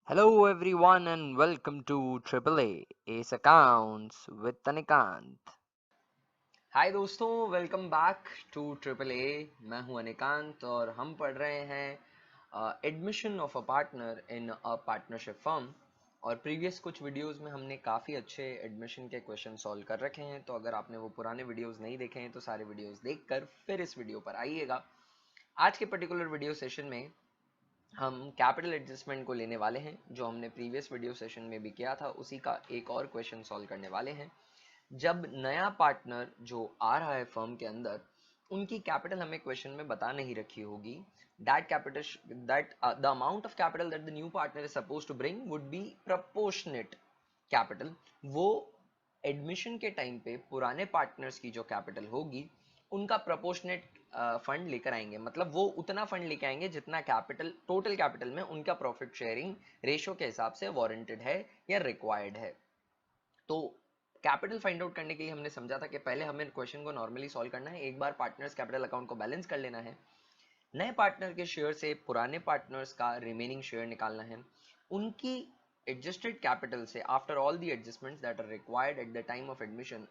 Hello everyone and welcome to AAA Ace Accounts with Anikant. Hi दोस्तों, welcome back to triple A. मैं हूं अनिकांत और हम पढ़ रहे हैं admission of a partner in a partnership firm. और प्रीवियस कुछ वीडियोस में हमने काफ़ी अच्छे एडमिशन के क्वेश्चन सॉल्व कर रखे हैं, तो अगर आपने वो पुराने वीडियोस नहीं देखे हैं तो सारे वीडियोस देखकर फिर इस वीडियो पर आइएगा। आज के पर्टिकुलर वीडियो सेशन में हम कैपिटल एडजस्टमेंट को लेने वाले हैं, जो हमने प्रीवियस वीडियो सेशन में भी किया था, उसी का एक और क्वेश्चन सॉल्व करने वाले हैं। जब नया पार्टनर जो आ रहा है फर्म के अंदर, उनकी कैपिटल हमें क्वेश्चन में बता नहीं रखी होगी, that the amount of capital that the new partner is suppose to bring would be proportionate capital. वो एडमिशन के टाइम पे पुराने पार्टनर्स की जो कैपिटल होगी उनका प्रपोर्शनेट फंड लेकर आएंगे, मतलब वो उतना फंड लेके आएंगे जितना कैपिटल, टोटल कैपिटल में उनका प्रॉफिट शेयरिंग रेशियो के हिसाब से वारंटेड है या रिक्वायर्ड है। तो कैपिटल फाइंड आउट करने के लिए हमने समझा था कि पहले हमें क्वेश्चन को नॉर्मली सॉल्व करना है, एक बार पार्टनर्स कैपिटल अकाउंट को बैलेंस कर लेना है, नए पार्टनर के शेयर से पुराने पार्टनर्स का रिमेनिंग शेयर निकालना है, उनकी एडजस्टेड कैपिटल से after all the adjustments that are required at the time of admission,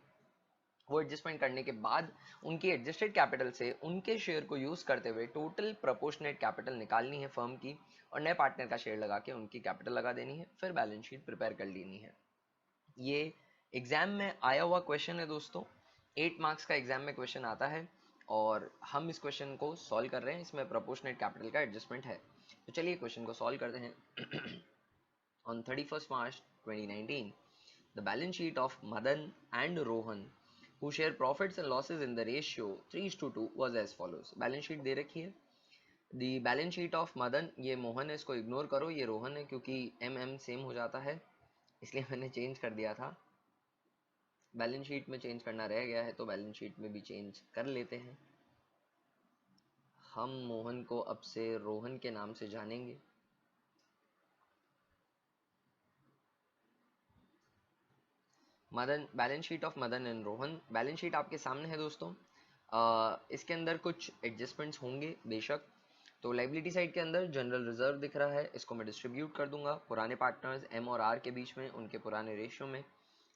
वो एडजस्टमेंट करने के बाद उनकी एडजस्टेड कैपिटल से उनके शेयर को यूज करते हुए टोटल प्रोपोर्शनेट कैपिटल निकालनी है फर्म की, और नए पार्टनर का शेयर लगा के उनकी कैपिटल लगा देनी है, फिर बैलेंस शीट प्रिपेयर कर लेनी है। ये एग्जाम में आया हुआ क्वेश्चन है दोस्तों, 8 मार्क्स का एग्जाम में क्वेश्चन आता है और हम इस क्वेश्चन को सॉल्व कर रहे हैं। इसमें प्रोपोर्शनेट कैपिटल का एडजस्टमेंट है, तो चलिए क्वेश्चन को सॉल्व करते हैं। On 31st March 2019, the balance sheet of Madan and Rohan, who share profits and losses in the ratio 3:2, was as follows. Balance sheet दे रखी है। The balance sheet of Madan, ये मोहन है, इसको इग्नोर करो, ये रोहन है, क्योंकि एम एम सेम हो जाता है इसलिए मैंने चेंज कर दिया था। बैलेंस शीट में चेंज करना रह गया है तो बैलेंस शीट में भी चेंज कर लेते हैं। हम मोहन को अब से रोहन के नाम से जानेंगे। Madan, balance sheet of Madan and Rohan. Balance sheet आपके सामने है दोस्तों। इसके अंदर कुछ एडजस्टमेंट्स होंगे बेशक। तो लाइबिलिटी साइड के अंदर जनरल रिजर्व दिख रहा है, इसको मैं डिस्ट्रीब्यूट कर दूंगा पुराने पार्टनर्स एम और आर के बीच में, उनके पुराने रेशियो में।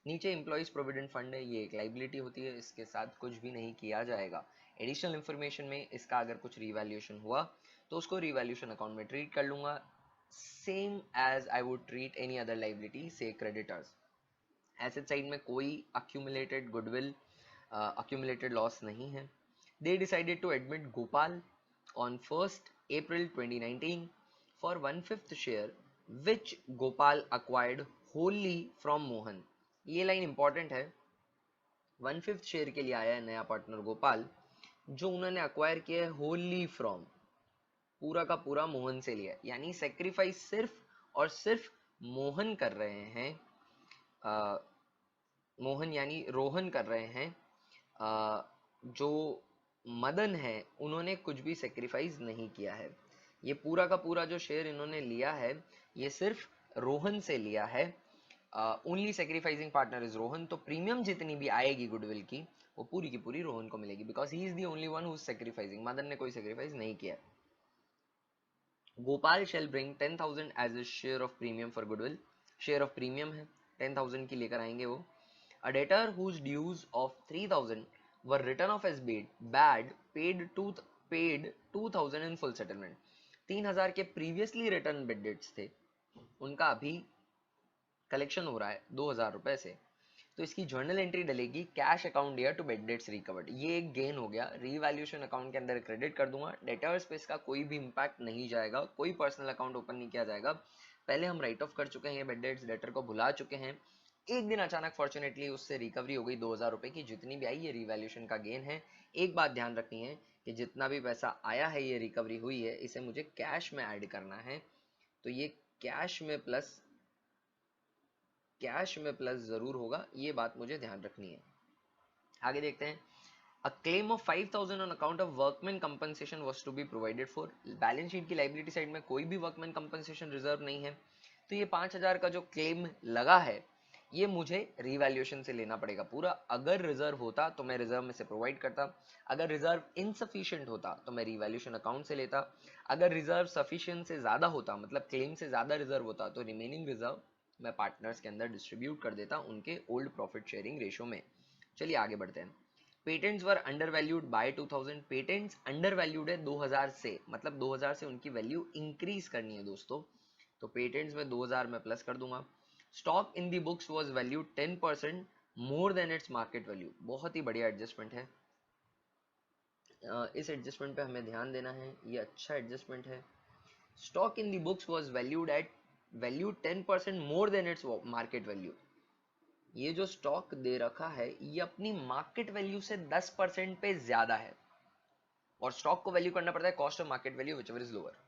नीचे एम्प्लॉइज प्रोविडेंट फंड है, ये एक लाइबिलिटी होती है, इसके साथ कुछ भी नहीं किया जाएगा। एडिशनल इन्फॉर्मेशन में इसका अगर कुछ रिवैल्यूएशन हुआ तो उसको रिवैल्यूएशन अकाउंट में ट्रीट कर लूंगा, same as I would treat any other liability से क्रेडिटर्स। एसेट साइड में कोई अक्यूमुलेटेड गुडविल, अक्यूमुलेटेड लॉस नहीं है। They decided to admit Gopal on 1st April 2019 for 1/5 share which Gopal acquired wholly from Mohan. ये line important है। 1/5 share के लिए आया है नया पार्टनर गोपाल, जो उन्होंने अक्वायर किया है होली फ्रॉम, पूरा का पूरा मोहन से लिया, यानी सेक्रीफाइस सिर्फ और सिर्फ मोहन कर रहे हैं। मोहन यानी रोहन कर रहे हैं। जो मदन है उन्होंने कुछ भी सेक्रीफाइस नहीं किया है। ये पूरा का पूरा जो शेयर इन्होंने लिया है ये सिर्फ रोहन से लिया है। Only sacrificing partner is Rohan, तो प्रीमियम जितनी भी आएगी गुडविल की वो पूरी की पूरी रोहन को मिलेगी, because he is the only one who is sacrificing. Madan ने कोई सेक्रीफाइस नहीं किया। Gopal shall bring 10,000 as a share of premium for goodwill, share of premium है, 10,000 की लेकर आएंगे वो। A debtor whose dues of 3,000 were written off as bad paid 2,000 in full settlement। 3,000 के previously written bad debts थे, उनका अभी कलेक्शन हो रहा है 2,000 रुपए से, तो इसकी जर्नल एंट्री डलेगी cash account year to bad debts recovered. ये एक गेन हो गया, रीवैल्यूएशन अकाउंट के अंदर क्रेडिट कर दूंगा। डेटर्स पे इसका कोई भी इंपैक्ट नहीं जाएगा, कोई पर्सनल अकाउंट ओपन नहीं किया जाएगा। पहले हम राइट ऑफ कर चुके हैं बेड डेट्स, डेटर को भुला चुके हैं। एक दिन अचानक फॉर्चुनेटली उससे रिकवरी हो गई 2,000 रुपए की, जितनी भी आई ये रिवैल्यूएशन का गेन है। एक बात ध्यान रखनी है कि जितना भी पैसा आया है, ये रिकवरी हुई है, इसे मुझे कैश में ऐड करना है, तो ये कैश में प्लस जरूर होगा, ये बात मुझे ध्यान रखनी है। आगे देखते हैं। A claim of 5,000 on account of workman compensation was to be provided for। Balance sheet की लाइबिलिटी साइड में कोई भी वर्कमैन कंपनसेशन रिजर्व नहीं है, तो ये 5,000 का जो क्लेम लगा है ये मुझे रिवैल्यूएशन से लेना पड़ेगा पूरा। अगर रिजर्व होता तो मैं रिजर्व में से प्रोवाइड करता, अगर रिजर्व इनसफिशिएंट होता तो मैं रिवैल्यूएशन अकाउंट से लेता, अगर रिजर्व सफिशिएंट से ज्यादा होता मतलब क्लेम से ज्यादा रिजर्व होता तो रिमेनिंग रिजर्व मैं पार्टनर्स के अंदर डिस्ट्रीब्यूट कर देता उनके ओल्ड प्रॉफिट शेयरिंग रेशियो में। चलिए आगे बढ़ते हैं। पेटेंट्स वर under valued bye 2000। Patents under valued है 2000 से, मतलब 2000 से उनकी वैल्यू इंक्रीज करनी है दोस्तों, तो पेटेंट्स में 2000 में प्लस कर दूंगा। Stock in the books was valued 10% more than its market value. बहुत ही बढ़िया एडजस्टमेंट है। इस एडजस्टमेंट पे हमें ध्यान देना है, ये अच्छा एडजस्टमेंट है। Stock in the books was value 10% more than its market value. ये जो स्टॉक दे रखा है ये अपनी मार्केट वैल्यू से 10% पे ज्यादा है, और स्टॉक को वैल्यू करना पड़ता है cost of market value which ever is lower.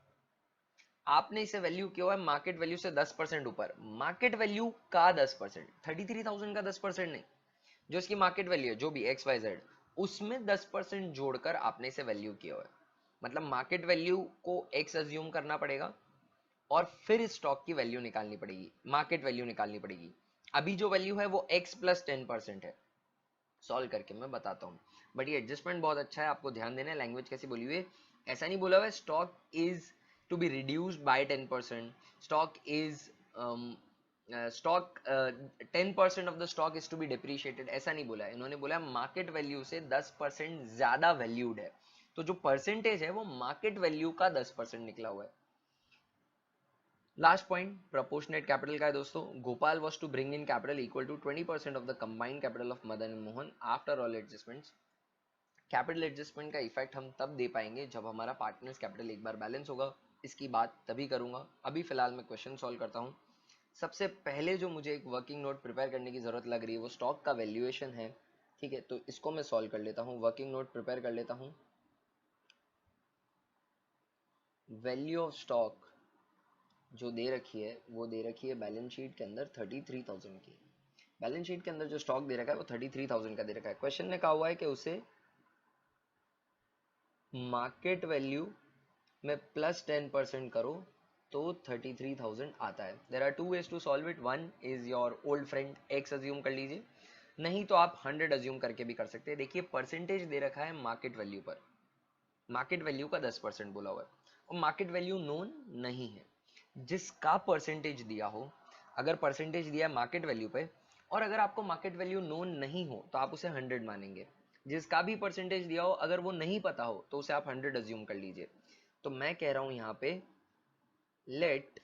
आपने इसे वैल्यू किया हुआ है मार्केट वैल्यू से 10% ऊपर, मार्केट वैल्यू का 10%, 33,000 का 10% नहीं, जो इसकी मार्केट वैल्यू है जो भी एक्स वाई जेड, उसमें 10% जोड़कर आपने इसे वैल्यू किया हुआ है। मतलब मार्केट वैल्यू को एक्स अज्यूम करना पड़ेगा और फिर स्टॉक की वैल्यू निकालनी पड़ेगी, मार्केट वैल्यू निकालनी पड़ेगी। अभी जो वैल्यू है वो x प्लस 10% है। सॉल्व करके मैं बताता हूँ, बट ये एडजस्टमेंट बहुत अच्छा है, आपको ध्यान देना है लैंग्वेज कैसी बोली हुई है। ऐसा नहीं बोला हुआ है stock is to be reduced by 10%, stock is stock 10% of the stock is to be depreciated, ऐसा नहीं बोला है इन्होंने। बोला मार्केट वैल्यू से 10% ज्यादा वैल्यूड है, तो जो परसेंटेज है वो मार्केट वैल्यू का 10% निकला हुआ है। लास्ट पॉइंट प्रोपोर्शनेट कैपिटल का है दोस्तों। Gopal was to bring in capital equal to 20% of the combined capital of Madan and Mohan after all adjustments. Capital adjustment का इफेक्ट हम तब दे पाएंगे जब हमारा पार्टनर्स कैपिटल एक बार बैलेंस होगा, इसकी बात तभी करूंगा। अभी फिलहाल मैं क्वेश्चन सॉल्व करता हूँ। सबसे पहले जो मुझे एक वर्किंग नोट प्रिपेयर करने की जरूरत लग रही है वो स्टॉक का वैल्यूएशन है, ठीक है, तो इसको मैं सॉल्व कर लेता हूँ। वर्किंग नोट प्रिपेयर कर लेता हूँ। वैल्यू ऑफ स्टॉक जो दे रखी है वो दे रखी है बैलेंस शीट के अंदर 33,000 की। बैलेंस शीट के अंदर जो स्टॉक दे रखा है वो 33,000 का दे रखा है। क्वेश्चन में कहा हुआ है कि उसे मार्केट वैल्यू में प्लस 10% करो तो 33,000 आता है। There are two ways to solve it. One is your old friend x assume कर लीजिए, नहीं तो आप 100 अज्यूम करके भी कर सकते हैं। देखिए परसेंटेज दे रखा है मार्केट वैल्यू पर, मार्केट वैल्यू का 10% बोला हुआ है और मार्केट वैल्यू नोन नहीं है। जिसका परसेंटेज दिया हो, अगर परसेंटेज दिया है मार्केट वैल्यू पे और अगर आपको मार्केट वैल्यू नोन नहीं हो तो आप उसे 100 मानेंगे। जिसका भी परसेंटेज दिया हो अगर वो नहीं पता हो तो उसे आप 100 अज्यूम कर लीजिए। तो मैं कह रहा हूं यहां पे लेट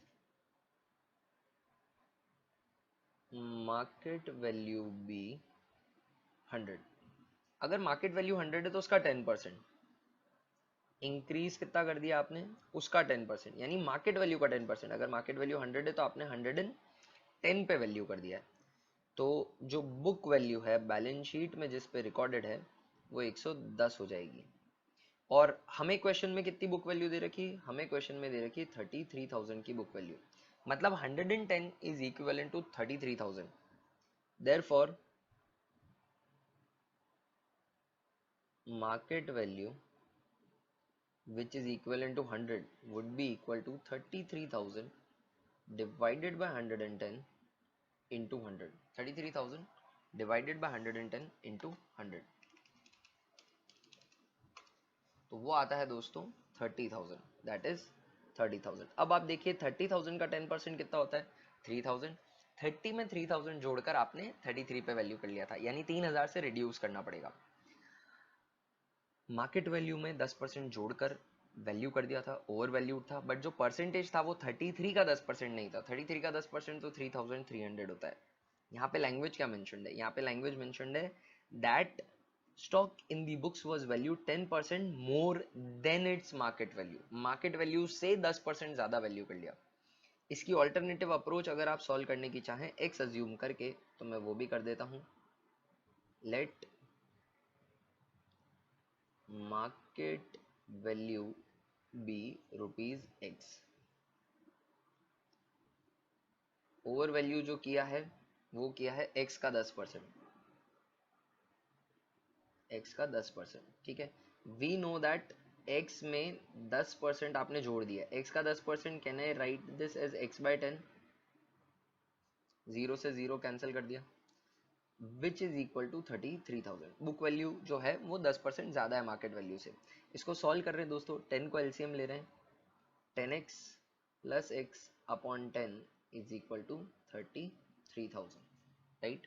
मार्केट वैल्यू बी 100। अगर मार्केट वैल्यू 100 है तो उसका 10%, इंक्रीज कितना कर दिया आपने, उसका 10%, यानी मार्केट वैल्यू का 10%। अगर मार्केट वैल्यू 100 है तो आपने 110 पे वैल्यू कर दिया है। तो जो बुक वैल्यू है बैलेंस शीट में जिस पे रिकॉर्डेड है वो 110 हो जाएगी। और हमें क्वेश्चन में कितनी बुक वैल्यू दे रखी है, हमें क्वेश्चन में दे रखी है 33,000 की बुक वैल्यू, मतलब 110 is equivalent to 33,000। Therefore market value which is equivalent to 100 would be equal to 33,000 divided by 110 into 100। 33,000 divided by 110 into 100, तो वो आता है दोस्तों 30,000, दैट इज 30,000। अब आप देखिए 30,000 का 10% कितना होता है 3,000। 30 में 3,000 जोड़कर आपने 33 पे वैल्यू कर लिया था, यानी 3,000 से रिड्यूस करना पड़ेगा। मार्केट वैल्यू में 10% जोड़कर वैल्यू कर दिया था, ओवर वैल्यूड था, बट जो परसेंटेज था वो 33 का 10% नहीं था। 33 का 10% तो 3,300 होता है। यहाँ पे लैंग्वेज क्या मेंशन्ड है, यहाँ पे लैंग्वेज मेंशन्ड है that stock in the books was value 10% more than its market value. Market value से 10% ज्यादा वैल्यू कर लिया। इसकी ऑल्टरनेटिव अप्रोच अगर आप सॉल्व करने की चाहें एक्स अज्यूम करके तो मैं वो भी कर देता हूं। Let market value be rupees x. Over value जो किया है वो किया है एक्स का 10%, एक्स का 10%, ठीक है। वी नो दैट एक्स में 10% आपने जोड़ दिया, एक्स का 10%, can I write this as x by 10। Zero से जीरो कैंसिल कर दिया, which is equal to 33,000। Book value जो है वो 10% ज़्यादा है मार्केट वैल्यू से। इसको सॉल्व कर रहे हैं दोस्तों, 10 को एलसीएम ले रहे हैं, 10x plus x upon 10 is equal to 33,000, right.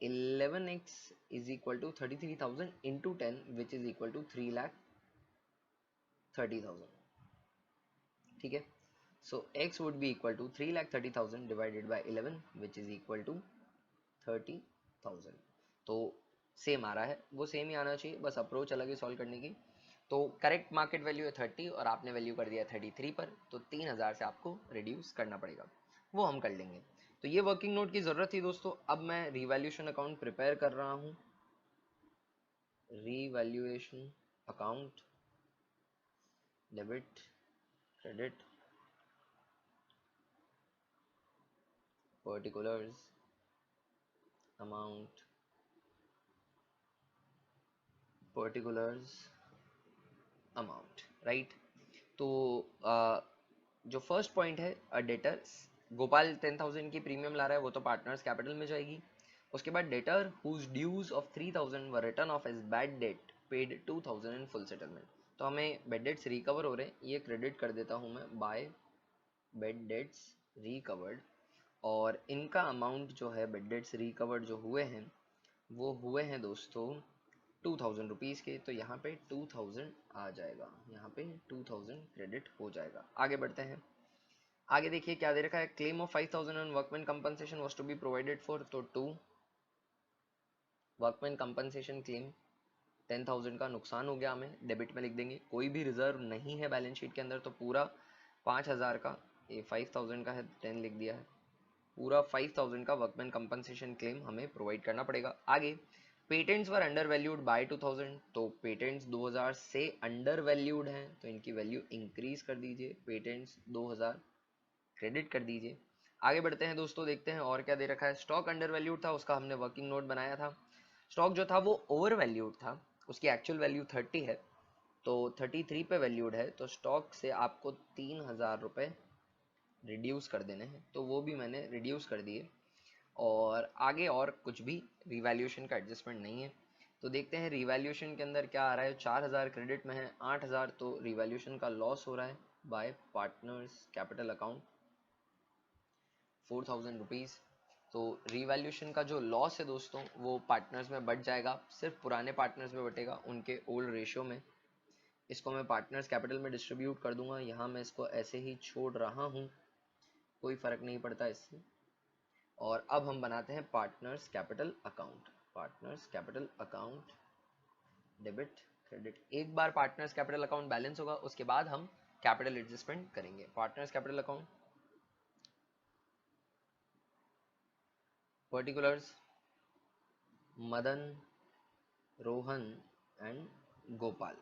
11x is equal to 33,000 into 10 which is equal to 3,30,000, ठीक है। So x would be equal to 3,30,000 divided by 11 which is equal to 30,000। तो सेम आ रहा है, वो same ही आना चाहिए, बस approach अलग है सॉल्व करने की। तो करेक्ट मार्केट वैल्यू है 30 और आपने वैल्यू कर दिया 33 पर, तो 3,000 से आपको रिड्यूस करना पड़ेगा, वो हम कर लेंगे। तो ये वर्किंग नोट की ज़रूरत थी दोस्तों। अब मैं रिवैल्यूएशन अकाउंट प्रिपेयर कर रहा हूँ। Revaluation account, debit credit, particulars, amount, particulars, amount, right. तो जो फर्स्ट पॉइंट है डेटर, गोपाल 10,000 की प्रीमियम ला रहा है, वो तो पार्टनर्स कैपिटल में जाएगी। उसके बाद debtor whose dues of 3,000 were written off as bad debt paid 2,000 in full settlement. तो हमें बैड डेट्स रिकवर हो रहे हैं, ये क्रेडिट कर देता हूँ मैं बाय बैड डेट्स रिकवर्ड। और इनका अमाउंट जो है बैड डेट्स रिकवर्ड जो हुए हैं वो हुए हैं दोस्तों 2,000 रुपीज़ के। तो यहाँ पे 2,000 आ जाएगा, यहाँ पे 2,000 क्रेडिट हो जाएगा। आगे बढ़ते हैं। आगे देखिए क्या दे रखा है, claim of 5,000 on workman compensation was to be provided for. तो 2 वर्कमैन कंपनसेशन क्लेम 10,000 का नुकसान हो गया, हमें डेबिट में लिख देंगे। कोई भी रिजर्व नहीं है बैलेंस शीट के अंदर, तो पूरा 5,000 का, ये 5,000 का है 10 लिख दिया है, पूरा 5,000 का वर्कमैन कंपनसेशन क्लेम हमें प्रोवाइड करना पड़ेगा। आगे पेटेंट्स वर अंडर वैल्यूड बाय 2,000। तो पेटेंट्स 2,000 से अंडर वैल्यूड हैं, तो इनकी वैल्यू इंक्रीज कर दीजिए, पेटेंट्स 2,000 क्रेडिट कर दीजिए। आगे बढ़ते हैं दोस्तों, देखते हैं और क्या दे रखा है। स्टॉक अंडर वैल्यूड था, उसका हमने वर्किंग नोट बनाया था। स्टॉक जो था वो ओवर वैल्यूड था, उसकी एक्चुअल वैल्यू 30 है, तो 33 पे वैल्यूड है, तो स्टॉक से आपको 3,000 रुपये रिड्यूस कर देने हैं, तो वो भी मैंने रिड्यूस कर दिए। और आगे और कुछ भी रिवैल्यूएशन का एडजस्टमेंट नहीं है। तो देखते हैं रिवैल्यूएशन के अंदर क्या आ रहा है। 4,000 क्रेडिट में है, 8,000 तो रिवैल्यूएशन का लॉस हो रहा है bye partners capital account 4,000 rupees. तो रिवैल्यूएशन का जो लॉस है दोस्तों वो पार्टनर्स में बढ़ जाएगा, सिर्फ पुराने पार्टनर्स में बटेगा उनके ओल्ड रेशियो में। इसको मैं पार्टनर्स कैपिटल में डिस्ट्रीब्यूट कर दूंगा, यहाँ मैं इसको ऐसे ही छोड़ रहा हूँ, कोई फ़र्क नहीं पड़ता इससे। और अब हम बनाते हैं partners capital account. Partners capital account, debit credit. एक बार पार्टनर्स कैपिटल अकाउंट बैलेंस होगा, उसके बाद हम कैपिटल एडजस्टमेंट करेंगे। Partners capital account, particulars, Madan, Rohan and Gopal.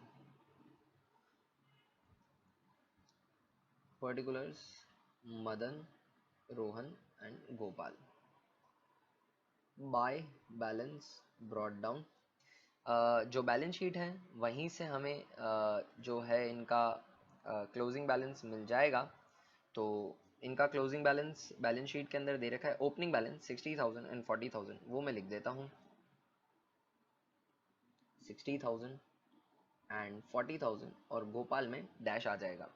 Particulars, Madan, Rohan and Gopal bye balance brought down. जो बैलेंस शीट है वहीं से हमें जो है इनका क्लोजिंग बैलेंस मिल जाएगा। तो इनका क्लोजिंग बैलेंस बैलेंस शीट के अंदर दे रखा है, ओपनिंग बैलेंस 60,000 एंड 40,000, वो मैं लिख देता हूँ, 60,000 एंड 40,000 और गोपाल में डैश आ जाएगा।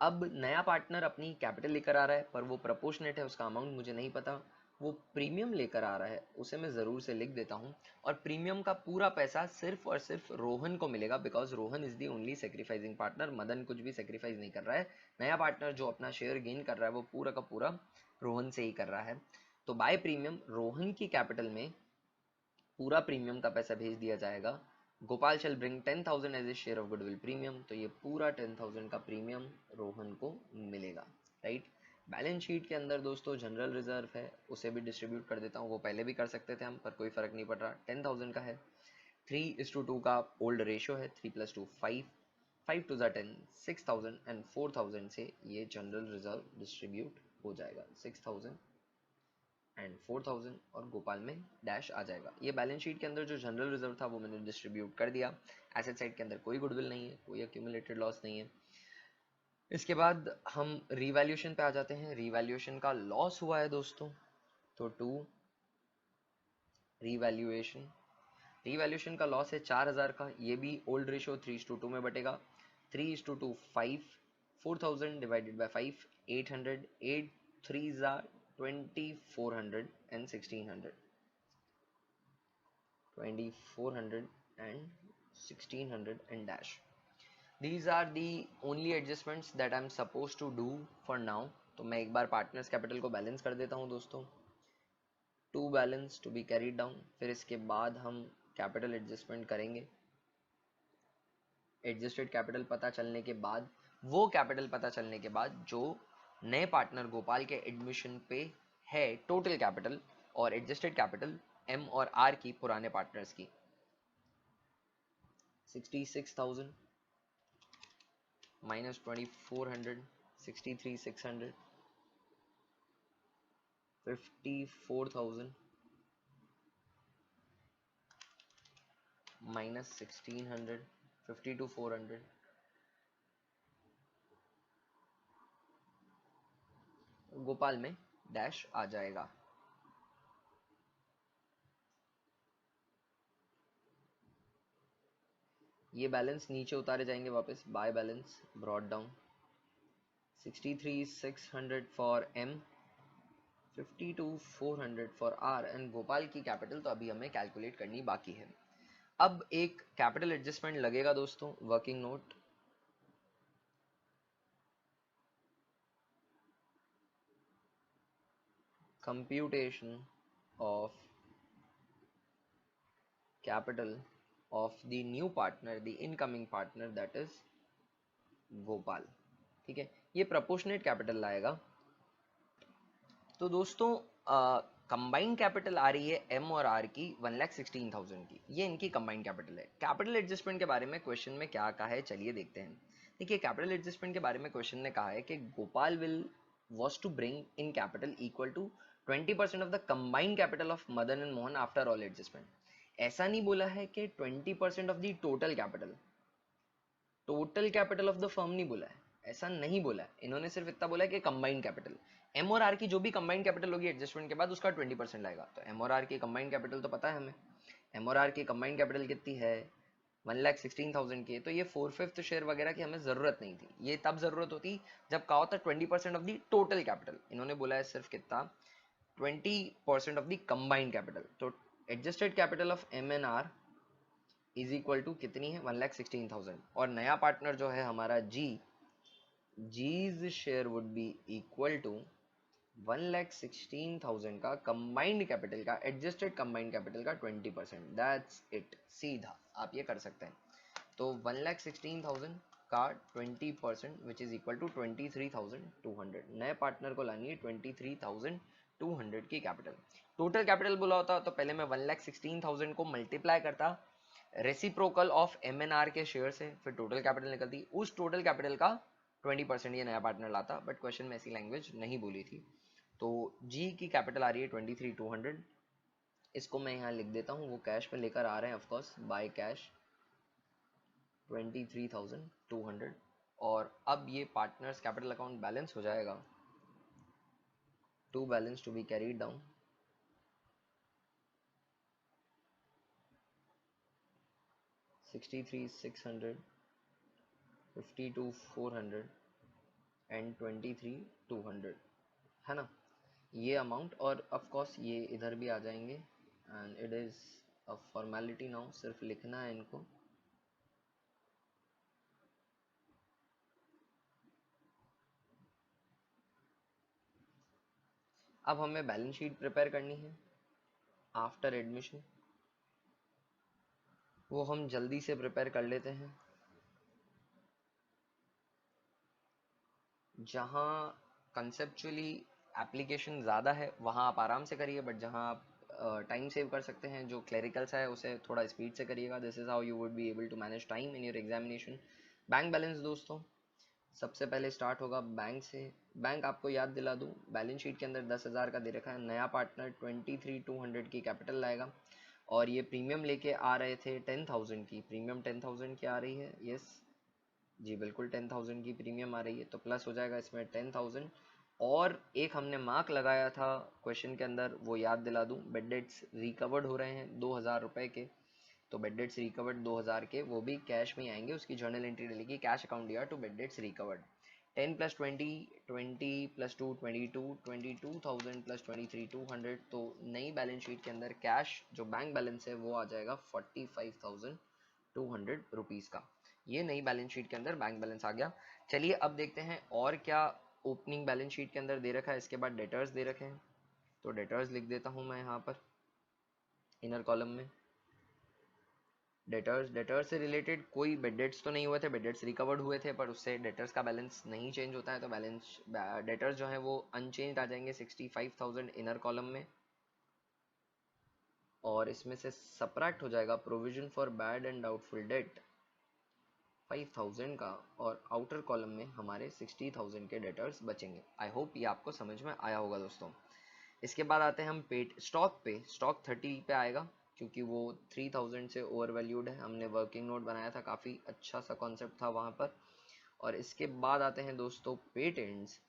अब नया पार्टनर अपनी कैपिटल लेकर आ रहा है, पर वो प्रपोर्शनेट है, उसका अमाउंट मुझे नहीं पता। वो प्रीमियम लेकर आ रहा है, उसे मैं ज़रूर से लिख देता हूँ। और प्रीमियम का पूरा पैसा सिर्फ और सिर्फ रोहन को मिलेगा, because Rohan is the only sacrificing partner. Madan कुछ भी सेक्रीफाइस नहीं कर रहा है। नया पार्टनर जो अपना शेयर गेन कर रहा है वो पूरा का पूरा रोहन से ही कर रहा है। तो बाय प्रीमियम रोहन की कैपिटल में पूरा प्रीमियम का पैसा भेज दिया जाएगा। Gopal shall bring 10,000 as a share of goodwill premium, तो ये पूरा 10,000 का प्रीमियम रोहन को मिलेगा, राइट। बैलेंस शीट के अंदर दोस्तों जनरल रिजर्व है, उसे भी डिस्ट्रीब्यूट कर देता हूँ, वो पहले भी कर सकते थे हम, पर कोई फर्क नहीं पड़ रहा। 10,000 का है, 3:2 का ओल्ड रेशियो है, 3 + 2 5, 5 2 10, 6,000 एंड 4,000 से ये जनरल रिजर्व डिस्ट्रीब्यूट हो जाएगा। 6,000 एंड 4,000 और गोपाल में डैश आ जाएगा। ये बैलेंस शीट के अंदर जो जनरल रिजर्व था वो मैंने डिस्ट्रीब्यूट कर दिया। एसेट साइड के अंदर कोई गुडविल नहीं है, कोई एक्यूमुलेटेड लॉस नहीं है। इसके बाद हम रिवैल्यूएशन पे आ जाते हैं। रिवैल्यूएशन का लॉस हुआ है दोस्तों तो 2 रीवैल्यूएशन का लॉस है 4000 का, ये भी ओल्ड रेशो 3:2 में बटेगा। 3:2 5, 4000 divided by 5, 800, 8 3s are 2400 and 1600, 2400 and 1600 and dash. These are the only adjustments that I'm supposed to do for now. तो मैं एक बार पार्टनर्स कैपिटल को बैलेंस कर देता हूँ दोस्तों। To balance to be carried down, फिर इसके बाद हम कैपिटल एडजस्टमेंट करेंगे। एडजस्टेड कैपिटल पता चलने के बाद, वो कैपिटल पता चलने के बाद जो नए पार्टनर गोपाल के एडमिशन पे है टोटल कैपिटल, और एडजस्टेड कैपिटल एम और आर की पुराने पार्टनर्स की 66,000 minus 2400, 63,600, 54,000 minus 1600, 52,400, गोपाल में डैश आ जाएगा। ये बैलेंस नीचे उतारे जाएंगे वापस, by balance brought down 63,600 for M, 52,400 for R, and Gopal की कैपिटल तो अभी हमें कैलकुलेट करनी बाकी है। अब एक कैपिटल एडजस्टमेंट लगेगा दोस्तों, working note. Computation of capital of the new partner, the incoming partner, that is Gopal. ठीक है, ये प्रोपोर्शनेट कैपिटल लाएगा। तो दोस्तों कंबाइंड कैपिटल आ रही है एम और आर की 1,16,000 की, ये इनकी कंबाइंड कैपिटल है। कैपिटल एडजस्टमेंट के बारे में क्वेश्चन में क्या कहा है चलिए देखते हैं। देखिए कैपिटल एडजस्टमेंट के बारे में क्वेश्चन ने कहा है कि Gopal will was to bring in capital equal to 20% of the combined capital of Madan and Mohan after all adjustment। ऐसा नहीं बोला है कि 20% of the total capital, total capital of the firm नहीं बोला है, ऐसा नहीं बोला है। इन्होंने सिर्फ इतना बोला है कि कंबाइंड कैपिटल, एम और आर की जो भी कंबाइंड कैपिटल होगी एडजस्टमेंट के बाद उसका 20% लाएगा। तो एम और आर की कंबाइंड कैपिटल तो पता है हमें, एम और आर की कंबाइंड कैपिटल कितनी है 1,16,000 की। तो ये 4/5 शेयर वगैरह की हमें जरूरत नहीं थी, ये तब जरूरत होती जब कहा होता 20% ऑफ द टोटल कैपिटल। इन्होंने बोला है सिर्फ कितना 20% ऑफ द कंबाइंड कैपिटल। तो adjusted capital of M N R is equal to कितनी है 1,16,000, और नया पार्टनर जो है हमारा G, G's share would be equal to 1,16,000 का कंबाइंड कैपिटल का, एडजस्टेड कंबाइंड कैपिटल का 20%। दैट्स इट, सीधा आप ये कर सकते हैं। तो 1,16,000 का 20% विच इज इक्वल टू 23,200। नए पार्टनर को लानी है 23,200 की कैपिटल। टोटल कैपिटल बोला होता तो पहले मैं 1,16,000 को मल्टीप्लाई करता reciprocal of M N R के शेयर से, फिर टोटल कैपिटल निकलती, उस टोटल कैपिटल का 20% ये नया पार्टनर लाता, बट क्वेश्चन में ऐसी लैंग्वेज नहीं बोली थी। तो जी की कैपिटल आ रही है 23,200, इसको मैं यहाँ लिख देता हूँ, वो कैश में लेकर आ रहे हैं ऑफकोर्स, बाय कैश 23,200। और अब ये पार्टनर्स कैपिटल अकाउंट बैलेंस हो जाएगा, to balance to be carried down, 63,600, 52,400 and 23,200 है ना, ये अमाउंट। और ऑफ कोर्स ये इधर भी आ जाएंगे, and it is a formality now, सिर्फ लिखना है इनको। अब हमें बैलेंस शीट प्रिपेयर करनी है आफ्टर एडमिशन, वो हम जल्दी से प्रिपेयर कर लेते हैं। जहाँ कंसेप्चुअली एप्लीकेशन ज़्यादा है वहाँ आप आराम से करिए, बट जहाँ आप टाइम सेव कर सकते हैं, जो क्लरिकल्स है उसे थोड़ा स्पीड से करिएगा। This is how you would be able to manage time in your examination. Bank balance दोस्तों सबसे पहले स्टार्ट होगा बैंक से। बैंक आपको याद दिला दूं, बैलेंस शीट के अंदर 10,000 का दे रखा है, नया पार्टनर 23,200 की कैपिटल लाएगा, और ये प्रीमियम लेके आ रहे थे 10,000 की, प्रीमियम 10,000 की आ रही है, यस जी बिल्कुल 10,000 की प्रीमियम आ रही है, तो प्लस हो जाएगा इसमें 10,000, और एक हमने मार्क लगाया था क्वेश्चन के अंदर, वो याद दिला दूं, बेड डेट्स रिकवर्ड हो रहे हैं 2000 रुपए के, तो बेड डेट्स रिकवर्ड 2000 के, वो भी कैश में आएंगे, उसकी जर्नल एंट्री डलेगी कैश अकाउंट दिया टू बेड डेट्स रिकवर्ड। 10 + 20 20 + 2 22 22,000 + 23 200, तो नई बैलेंस शीट के अंदर कैश जो बैंक बैलेंस है वो आ जाएगा 45,200 रुपीज़ का। ये नई बैलेंस शीट के अंदर बैंक बैलेंस आ गया। चलिए अब देखते हैं और क्या ओपनिंग बैलेंस शीट के अंदर दे रखा है। इसके बाद डेटर्स दे रखे हैं, तो डेटर्स लिख देता हूं मैं यहाँ पर इनर कॉलम में। डेटर्स से रिलेटेड कोई बेड डेट्स तो नहीं हुए थे, बेड डेट्स रिकवर्ड हुए थे, पर उससे डेटर्स का बैलेंस नहीं चेंज होता है, तो बैलेंस डेटर्स जो है वो अनचेंज आ जाएंगे 65,000 इनर कॉलम में, और इसमें से सब्ट्रैक्ट हो जाएगा provision for bad and doubtful debt 5,000 का, और आउटर कॉलम में हमारे 60,000 के डेटर्स बचेंगे। आई होप ये आपको समझ में आया होगा दोस्तों। इसके बाद आते हैं हम पेट स्टॉक पे। स्टॉक 30 पे आएगा क्योंकि वो 3000 से ओवर वैल्यूड है। हमने वर्किंग नोट बनाया था, काफ़ी अच्छा सा कॉन्सेप्ट था वहाँ पर। और इसके बाद आते हैं दोस्तों पेटेंट्स,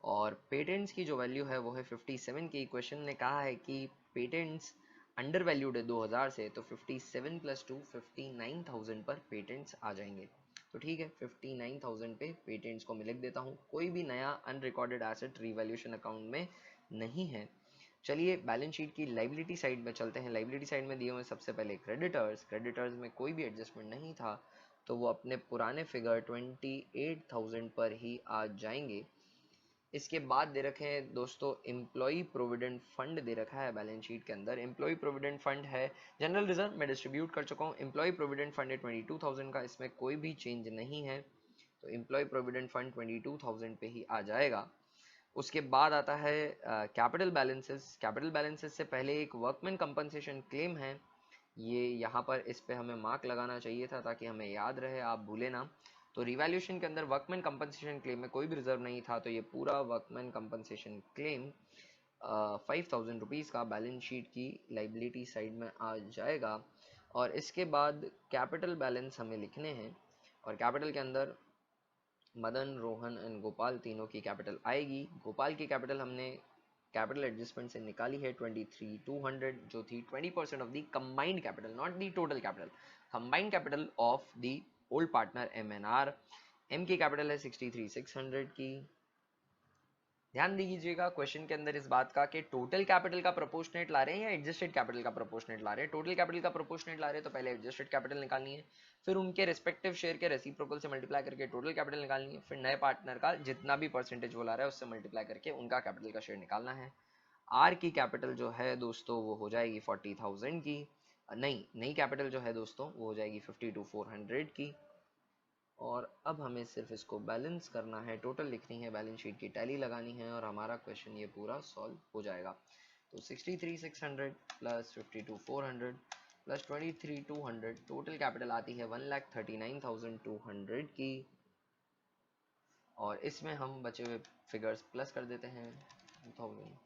और पेटेंट्स की जो वैल्यू है वो है 57 की। क्वेश्चन ने कहा है कि पेटेंट्स अंडर वैल्यूड है 2000 से, तो 57 + 2 59,000 पर पेटेंट्स आ जाएंगे। तो ठीक है, 59,000 पे पेटेंट्स को मैं लिख देता हूँ। कोई भी नया अनरिकॉर्डेड एसेट रिवैल्यूएशन अकाउंट में नहीं है। चलिए बैलेंस शीट की लाइबिलिटी साइड में चलते हैं। लाइबिलिटी साइड में दिए हुए सबसे पहले क्रेडिटर्स। क्रेडिटर्स में कोई भी एडजस्टमेंट नहीं था, तो वो अपने पुराने फिगर 28,000 पर ही आ जाएंगे। इसके बाद दे रखे हैं दोस्तों एम्प्लॉय प्रोविडेंट फंड दे रखा है बैलेंस शीट के अंदर। एम्प्लॉय प्रोविडेंट फंड है जनरल रिजर्व, मैं डिस्ट्रीब्यूट कर चुका हूँ। एम्प्लॉय प्रोविडेंट फंड है 22,000 का, इसमें कोई भी चेंज नहीं है, तो एम्प्लॉय प्रोविडेंट फंड 22,000 पे ही आ जाएगा। उसके बाद आता है कैपिटल बैलेंसेस। कैपिटल बैलेंसेस से पहले एक वर्कमैन कंपनसेशन क्लेम है, ये यहाँ पर इस पे हमें मार्क लगाना चाहिए था ताकि हमें याद रहे, आप भूले ना। तो रिवैल्यूएशन के अंदर वर्कमैन कंपनसेशन क्लेम में कोई भी रिजर्व नहीं था, तो ये पूरा वर्कमैन कंपनसेशन क्लेम 5,000 रुपीज़ का बैलेंस शीट की लाइबिलिटी साइड में आ जाएगा। और इसके बाद कैपिटल बैलेंस हमें लिखने हैं, और कैपिटल के अंदर मदन, रोहन एंड गोपाल तीनों की कैपिटल आएगी। गोपाल की कैपिटल हमने कैपिटल एडजस्टमेंट से निकाली है 23,200, जो थी 20% of the combined capital, not the total capital, combined capital of the old partner MNR। M की कैपिटल है 63,600 की। ध्यान दीजिएगा क्वेश्चन के अंदर इस बात का कि टोटल कैपिटल का प्रोपोर्शनेट ला रहे हैं या एडजस्टेड कैपिटल का प्रोपोर्शनेट ला रहे हैं। टोटल कैपिटल का प्रोपोर्शनेट ला रहे हैं तो पहले एडजस्टेड कैपिटल निकालनी है, फिर उनके रिस्पेक्टिव शेयर के रेसिप्रोकल से मल्टीप्लाई करके टोटल कैपिटल निकालनी है, फिर नए पार्टनर का जितना भी परसेंटेज वो ला रहा है उससे मल्टीप्लाई करके उनका कैपिटल का शेयर निकालना है। आर की कैपिटल जो है दोस्तों वो हो जाएगी 40,000 की। नहीं, नई कैपिटल जो है दोस्तों वो हो जाएगी 52,400 की। और अब हमें सिर्फ इसको बैलेंस करना है, टोटल लिखनी है, बैलेंस शीट की टैली लगानी है, और हमारा क्वेश्चन ये पूरा सॉल्व हो जाएगा। तो 63,600 + 52,400 + 23,200, टोटल कैपिटल आती है 1,39,200 की। और इसमें हम बचे हुए फिगर्स प्लस कर देते हैं 2000।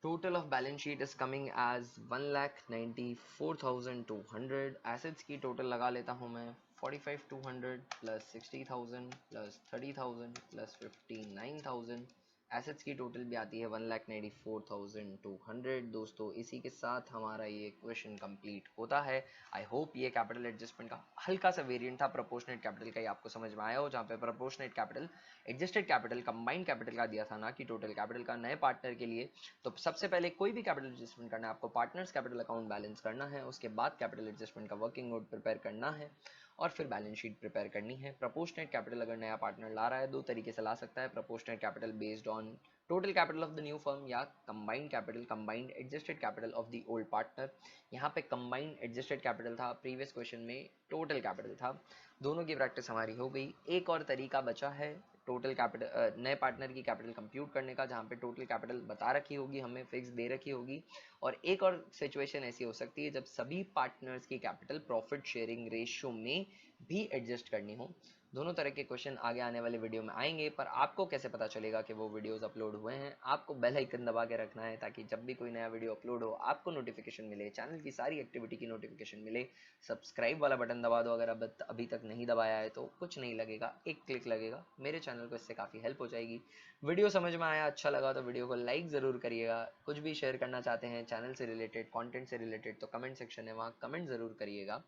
Total of balance sheet is coming as 1,94,200। assets की total लगा लेता हूँ मैं 45,200 + 60,000 + 30,000 + 59,000। assets की total भी आती है 1,94,200। दोस्तों इसी के साथ हमारा ये क्वेश्चन कंप्लीट होता है। आई होप ये कैपिटल एडजस्टमेंट का हल्का सा वेरिएंट था प्रोपोर्शनेट कैपिटल का, ही आपको समझ में आया हो, जहाँ पे proportionate capital adjusted capital combined capital का दिया था, ना कि टोटल कैपिटल का नए पार्टनर के लिए। तो सबसे पहले कोई भी कैपिटल एडजस्टमेंट करना है आपको पार्टनर्स कैपिटल अकाउंट बैलेंस करना है, उसके बाद कैपिटल एडजस्टमेंट का वर्किंग नोट प्रिपेयर करना है, और फिर बैलेंस शीट प्रिपेयर करनी है। प्रोपोर्शनेट कैपिटल अगर नया पार्टनर ला रहा है दो तरीके से ला सकता है, proportionate capital based on total capital of the new firm, या combined capital, combined adjusted capital of the old partner. यहाँ पे कंबाइंड एडजस्टेड कैपिटल था, प्रीवियस क्वेश्चन में टोटल कैपिटल था। दोनों की प्रैक्टिस हमारी हो गई। एक और तरीका बचा है टोटल कैपिटल नए पार्टनर की कैपिटल कंप्यूट करने का, जहाँ पे टोटल कैपिटल बता रखी होगी, हमें फिक्स दे रखी होगी। और एक और सिचुएशन ऐसी हो सकती है जब सभी पार्टनर्स की कैपिटल प्रॉफिट शेयरिंग रेशियो में भी एडजस्ट करनी हो। दोनों तरह के क्वेश्चन आगे आने वाले वीडियो में आएंगे। पर आपको कैसे पता चलेगा कि वो वीडियोस अपलोड हुए हैं? आपको बेल आइकन दबा के रखना है ताकि जब भी कोई नया वीडियो अपलोड हो आपको नोटिफिकेशन मिले, चैनल की सारी एक्टिविटी की नोटिफिकेशन मिले। सब्सक्राइब वाला बटन दबा दो अगर अभी तक नहीं दबाया है तो। कुछ नहीं लगेगा, एक क्लिक लगेगा, मेरे चैनल को इससे काफ़ी हेल्प हो जाएगी। वीडियो समझ में आया, अच्छा लगा तो वीडियो को लाइक ज़रूर करिएगा। कुछ भी शेयर करना चाहते हैं चैनल से रिलेटेड, कंटेंट से रिलेटेड, तो कमेंट सेक्शन है वहाँ कमेंट ज़रूर करिएगा।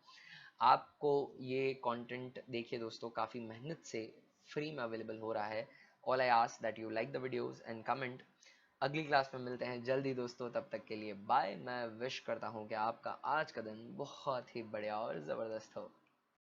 आपको ये कंटेंट देखिए दोस्तों, काफ़ी मेहनत से फ्री में अवेलेबल हो रहा है। All I ask that you like the videos and comment. अगली क्लास में मिलते हैं जल्दी दोस्तों, तब तक के लिए बाय। मैं विश करता हूँ कि आपका आज का दिन बहुत ही बढ़िया और ज़बरदस्त हो।